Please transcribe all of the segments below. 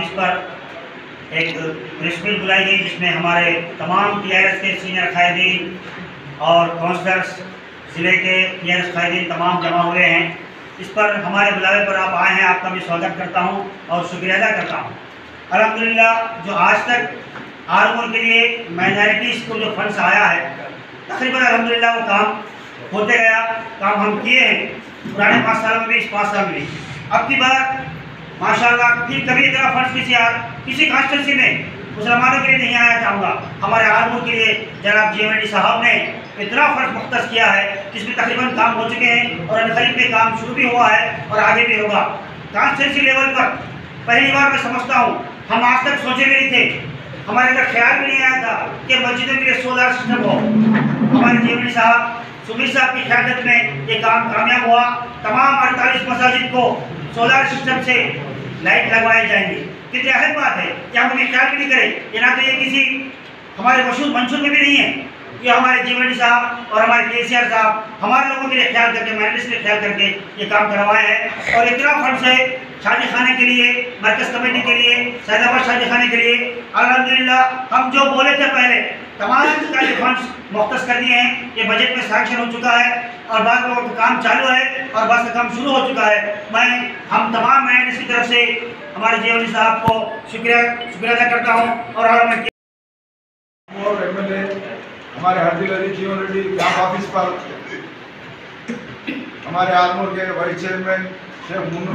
Office पर एक press meet बुलाई गई जिसमें हमारे तमाम टीआरएस के सीनियर कायदीन और काउंसलर्स ज़िले के टीआरएस कायदीन तमाम जमा हुए हैं। इस पर हमारे बुलावे पर आप आए हैं, आपका भी स्वागत करता हूं और शुक्रिया अदा करता हूं। अल्हम्दुलिल्लाह जो आज तक आर्मोर के लिए माइनॉरिटीज़ को जो फंड्स आया है तकरीबन अल्हम्दुलिल्लाह वो काम होते गया, काम हम किए हैं पुराने 5 सालों में भी, इस 5 साल में भी। अब की बार माशाल्लाह फिर कभी इतना फंड्स किसी कॉन्स्टिट्यूंसी में मुसलमानों के लिए नहीं आया चाहूँगा। हमारे आर्मोर के लिए जनाब जीएमडी साहब ने इतना फंड मुख्तस किया है जिसमें तकरीबन काम हो चुके हैं और अनखरीद पे काम शुरू भी हुआ है और आगे भी होगा। कॉन्स्टिट्यूंसी लेवल पर पहली बार मैं समझता हूँ, हम आज तक सोचे भी नहीं थे, हमारे अंदर ख्याल भी नहीं आया था कि मस्जिदों के लिए सोलर सिस्टम हो। हमारे जीएमडी साहब सुमीर साहब की क़यादत में ये काम कामयाब हुआ। तमाम 48 मसाजिद को सोलर सिस्टम से लाइट लगवाई जाएंगी। कितनी अहम बात है कि हम अभी ख्याल भी नहीं करें, ये ना तो ये किसी हमारे मशहूर मंशूर में भी नहीं है। ये हमारे जीएमडी साहब और हमारे केसीआर साहब हमारे लोगों के लिए ख्याल करके, माइनॉरिटीज़ के लिए ख्याल करके ये काम करवाए हैं। और इतना फंड्स है शादी खाने के लिए, मरकज़ कमेटी के लिए, सैदाबाद शादी खाने के लिए। अल्हम्दुलिल्लाह हम जो बोले थे पहले तमाम सरकारी फंड्स मुख्तस कर दिए हैं। ये बजट में सैंक्शन हो चुका है और बाद लोगों का काम चालू है और बाद का काम शुरू हो चुका है। मैं हम तमाम माइनॉरिटीज़ की तरफ से हमारे जीएमडी साहब को शुक्रिया अदा करता हूँ। और एमएलए हमारे हरदिल अली जीवन रेड्डी कैंप ऑफिस पर हमारे आर्मोर के vice chairman Sheikh Munnu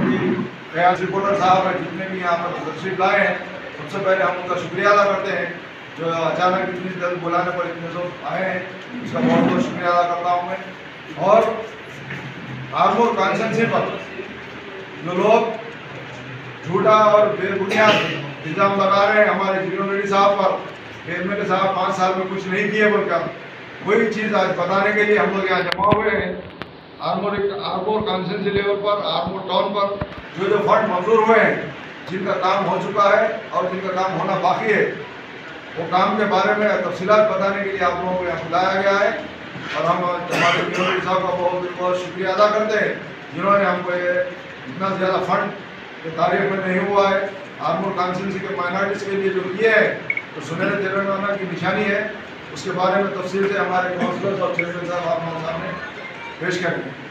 Fayaz reporter साहब हैं, जितने भी यहाँ पर तशरीफ लाए हैं, सबसे पहले हम उनका शुक्रिया अदा करते हैं जो अचानक इतनी जल्द बुलाने पर इतने लोग आए हैं, इसका बहुत बहुत शुक्रिया अदा करता हूँ मैं। और आर्मोर कॉन्स्टिट्यूंसी पर जो लोग झूठा और बेबुनियाद इल्ज़ाम लगा रहे हैं हमारे जीवन रेड्डी साहब पर, एमएलए साहब 5 साल में कुछ नहीं किए, बोलकर वही चीज़ आज बताने के लिए हम लोग यहाँ जमा हुए हैं। आर्मोर कॉन्स्टिट्यूंसी लेवल पर, आर्मोर टाउन पर जो फंड मंजूर हुए हैं, जिनका काम हो चुका है और जिनका काम होना बाकी है, वो काम के बारे में तफसीलात बताने के लिए आप लोगों को यहाँ बुलाया गया है। और हम हमारे जीवन साहब का बहुत बहुत शुक्रिया अदा करते हैं जिन्होंने हमको ये इतना ज़्यादा फंड ये तारीख में नहीं हुआ है आर्मोर कॉन्स्टिट्यूंसी के माइनॉरिटीज़ के लिए जो किए हैं, तो सुनहरे तेलंगाना की निशानी है। उसके बारे में तफसील से हमारे काउंसलर्स और चेयरमैन साहब आप हमारे सामने पेश करेंगे।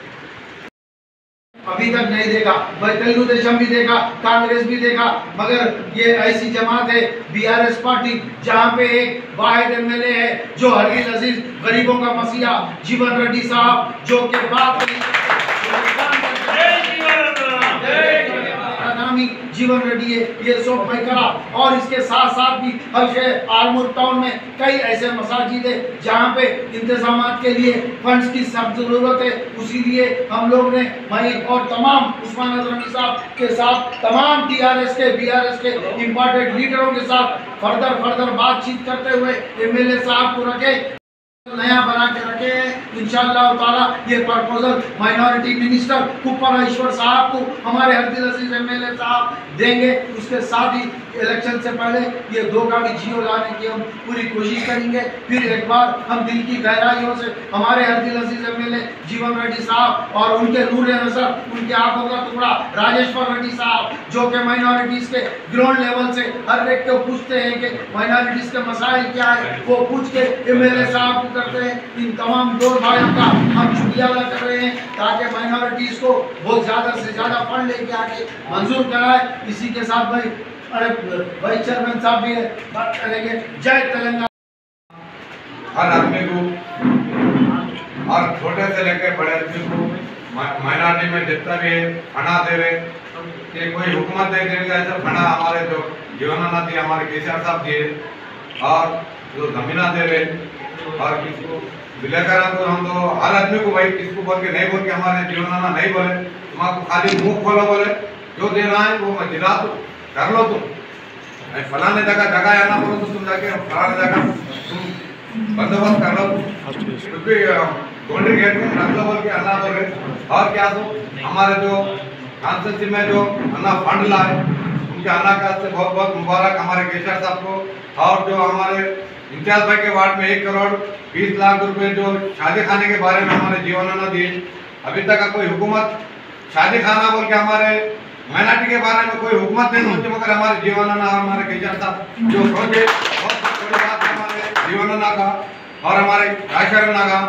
अभी तक नहीं देखा भाई, तेलुगु देशम भी देखा, कांग्रेस भी देखा, मगर ये ऐसी जमात है बीआरएस पार्टी जहाँ पे एक वाहिद एमएलए है जो हरगिल अजीज गरीबों का मसीहा जीवन रेड्डी साहब, जो के बाद जीवन रेड्डी है, ये सब मैं करा। और इसके साथ साथ भी हल्के आर्मोर टाउन में कई ऐसे मसाजिद है जहाँ पे इंतजामात के लिए फंड्स की सब जरूरत है। उसीलिए हम लोग ने मैं और तमाम उस्मान रमी साहब के साथ तमाम टीआरएस के बीआरएस के इम्पोर्टेंट लीडरों के साथ फर्दर बातचीत करते हुए एमएलए साहब को रखे, नया बना के रखे हैं। इंशाअल्लाह ताला ये प्रपोजल माइनॉरिटी मिनिस्टर कुप्पराश्वर साहब को हमारे हरदिल अजीज एमएलए साहब देंगे। उसके साथ ही इलेक्शन से पहले ये 2 का भी जियो लाने की हम पूरी कोशिश करेंगे। फिर एक बार हम दिल की गहराइयों से हमारे हरदिल अजीज एमएलए जीवन रेड्डी साहब और उनके नूर नजर, उनके आंखों का टुकड़ा राजेश्वर रेड्डी साहब, जो कि माइनॉरिटीज़ के ग्राउंड लेवल से हर एक को पूछते हैं कि माइनॉरिटीज़ के मसाइल क्या है, वो पूछ के एमएलए साहब को करते हैं। इन तमाम 2 भाइयों का हम शुक्रिया अदा कर रहे हैं ताकि माइनॉरिटीज़ को बहुत ज़्यादा से ज़्यादा फंड लेके आके मंजूर कराए। इसी के साथ भाई वाइस चेयरमैन साहब भी बात करेंगे। जय तेलंगाना। हर आदमी को और छोटे से लेकर बड़े आदमी को माइनॉरिटी में जितना भी फंडा दे रहे कि कोई हुकूमत दे देगा ऐसा फंडा हमारे जो जीवनाना दिए, हमारे केसीआर साहब दिए, और जो जमीना दे रहे और किसको विलेकरण को हम तो हर आदमी को भाई किसको बोल के नहीं बोल के हमारे जीवनाना नहीं बोले, तुम्हारा खाली मुंह खोलो, बोले जो देना है वो मैं दिला दो, कर लो तुम, फलाने जगह आना बोलो तो तुम जाके फलाने जगह तुम बंदोबस्त कर लो, क्योंकि गोल्डन गेट में रख लो बोल के अन्ना बोले। और क्या तो हमारे जो कॉन्स्टिट्यूंसी में जो अन्ना फंड लाए उनके अन्ना का से बहुत बहुत मुबारक हमारे केसीआर साहब को। और जो हमारे इम्तियाज भाई के वार्ड में 1 करोड़ 20 लाख रुपए जो शादी खाने के बारे में हमारे जीवनाना दिए, अभी तक का कोई हुकूमत शादी खाना बोल के हमारे माइनॉरिटी के बारे में कोई हुकूमत नहीं होती, मगर हमारे जीवन हमारे केजर साहब जो सोचे बहुत बड़ी बात है हमारे जीवन का और हमारे राशन का,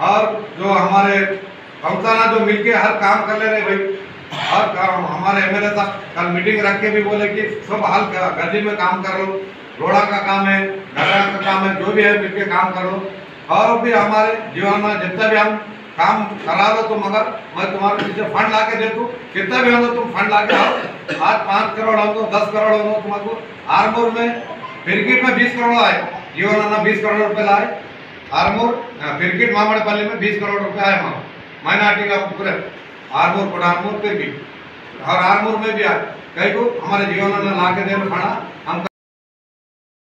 और जो हमारे कौंसला जो मिलके हर काम कर ले रहे भाई, हर काम हमारे एमएलए साहब कल मीटिंग रख के भी बोले कि सब हाल गली में काम कर लो, रोड़ा का काम है, डरा का काम है, जो भी है मिलके काम कर लो। और भी हमारे जीवन में जितना भी हम काम करा लो तो मगर मैं तुम्हारे पीछे फंड ला के दे दूँ, कितना भी हो तुम फंड ला के आओ। आज 5 करोड़ हो दो, 10 करोड़ हो दो, तुमको आरमूर में क्रिकेट में 20 करोड़ आए, जीवन 20 करोड़ रुपए लाए, आरमूर क्रिकेट मामड़पल्ली में 20 करोड़ रुपए आए, माइनॉरिटी का पूरे आरमूर कोडारमूर क्रिकेट और आरमूर में भी आए, कई को हमारे जीवन में ला के दे खाना